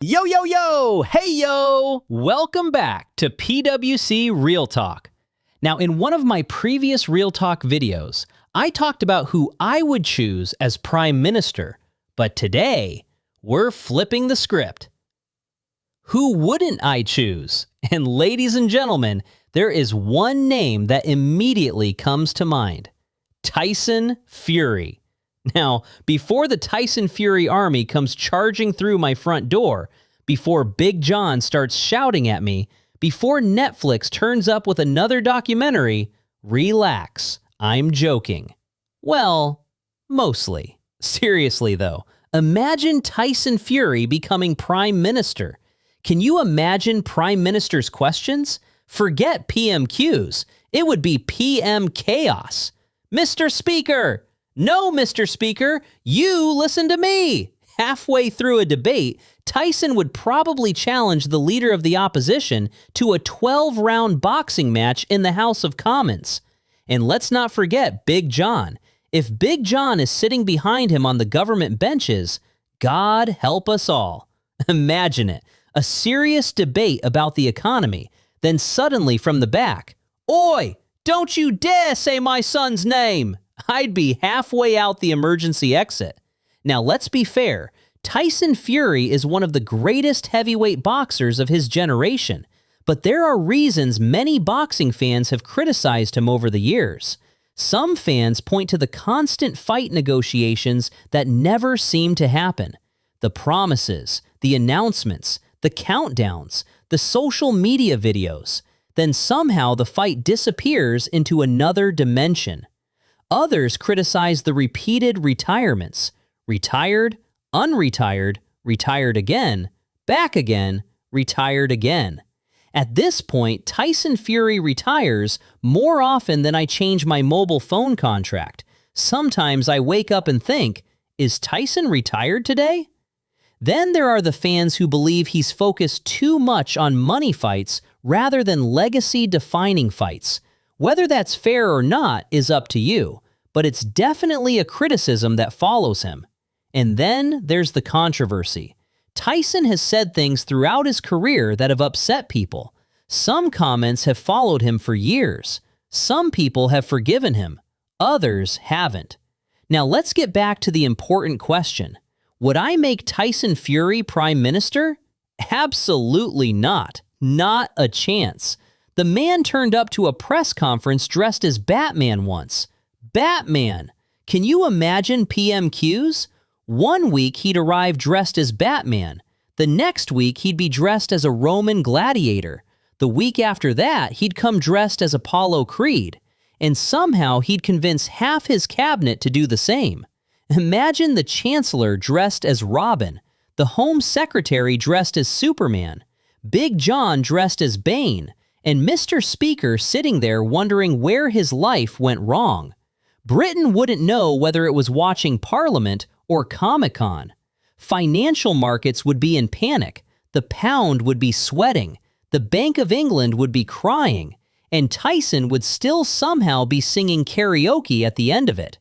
Yo, yo, yo! Hey, yo! Welcome back to PWC Real Talk. Now, in one of my previous Real Talk videos, I talked about who I would choose as Prime Minister, but today, we're flipping the script. Who wouldn't I choose? And ladies and gentlemen, there is one name that immediately comes to mind. Tyson Fury. Now, before the Tyson Fury army comes charging through my front door, before Big John starts shouting at me, before Netflix turns up with another documentary, relax, I'm joking. Well, mostly. Seriously though, imagine Tyson Fury becoming Prime Minister. Can you imagine Prime Minister's questions? Forget PMQs. It would be PM chaos. Mr. Speaker! No, Mr. Speaker, you listen to me. Halfway through a debate, Tyson would probably challenge the leader of the opposition to a 12-round boxing match in the House of Commons. And let's not forget Big John. If Big John is sitting behind him on the government benches, God help us all. Imagine it, a serious debate about the economy, then suddenly from the back, "Oi, don't you dare say my son's name!" I'd be halfway out the emergency exit. Now, let's be fair. Tyson Fury is one of the greatest heavyweight boxers of his generation, but there are reasons many boxing fans have criticized him over the years. Some fans point to the constant fight negotiations that never seem to happen. The promises, the announcements, the countdowns, the social media videos. Then somehow the fight disappears into another dimension. Others criticize the repeated retirements. Retired, unretired, retired again, back again, retired again. At this point, Tyson Fury retires more often than I change my mobile phone contract. Sometimes I wake up and think, is Tyson retired today? Then there are the fans who believe he's focused too much on money fights rather than legacy-defining fights. Whether that's fair or not is up to you, but it's definitely a criticism that follows him. And then there's the controversy. Tyson has said things throughout his career that have upset people. Some comments have followed him for years. Some people have forgiven him. Others haven't. Now let's get back to the important question. Would I make Tyson Fury Prime Minister? Absolutely not. Not a chance. The man turned up to a press conference dressed as Batman once. Batman! Can you imagine PMQs? One week he'd arrive dressed as Batman. The next week he'd be dressed as a Roman gladiator. The week after that he'd come dressed as Apollo Creed. And somehow he'd convince half his cabinet to do the same. Imagine the Chancellor dressed as Robin, the Home Secretary dressed as Superman, Big John dressed as Bane, and Mr. Speaker sitting there wondering where his life went wrong. Britain wouldn't know whether it was watching Parliament or Comic-Con. Financial markets would be in panic, the pound would be sweating, the Bank of England would be crying, and Tyson would still somehow be singing karaoke at the end of it.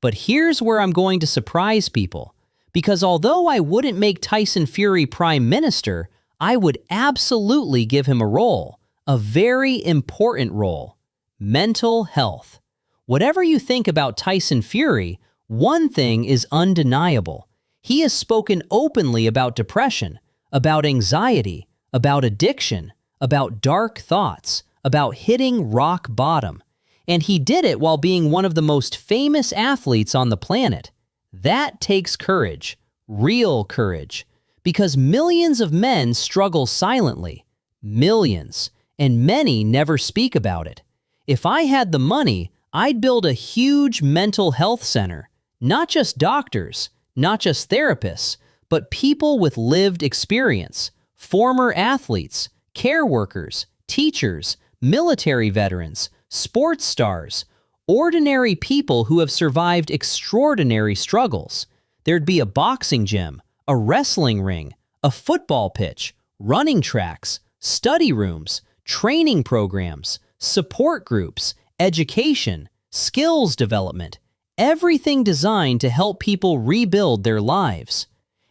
But here's where I'm going to surprise people, because although I wouldn't make Tyson Fury Prime Minister, I would absolutely give him a role, a very important role: mental health. Whatever you think about Tyson Fury, one thing is undeniable. He has spoken openly about depression, about anxiety, about addiction, about dark thoughts, about hitting rock bottom. And he did it while being one of the most famous athletes on the planet. That takes courage, real courage, because millions of men struggle silently. Millions. And many never speak about it. If I had the money, I'd build a huge mental health center. Not just doctors, not just therapists, but people with lived experience, former athletes, care workers, teachers, military veterans, sports stars, ordinary people who have survived extraordinary struggles. There'd be a boxing gym, a wrestling ring, a football pitch, running tracks, study rooms, training programs, support groups, education, skills development, everything designed to help people rebuild their lives.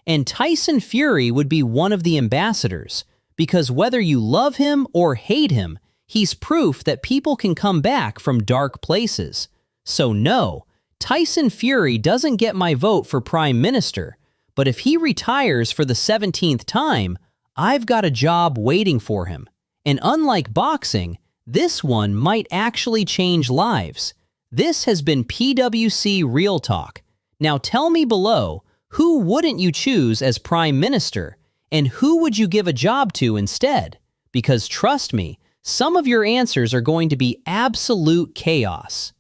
And Tyson Fury would be one of the ambassadors, because whether you love him or hate him, he's proof that people can come back from dark places. So no, Tyson Fury doesn't get my vote for Prime Minister, but if he retires for the 17th time, I've got a job waiting for him. And unlike boxing, this one might actually change lives. This has been PWC Real Talk. Now tell me below, who wouldn't you choose as Prime Minister? And who would you give a job to instead? Because trust me, some of your answers are going to be absolute chaos.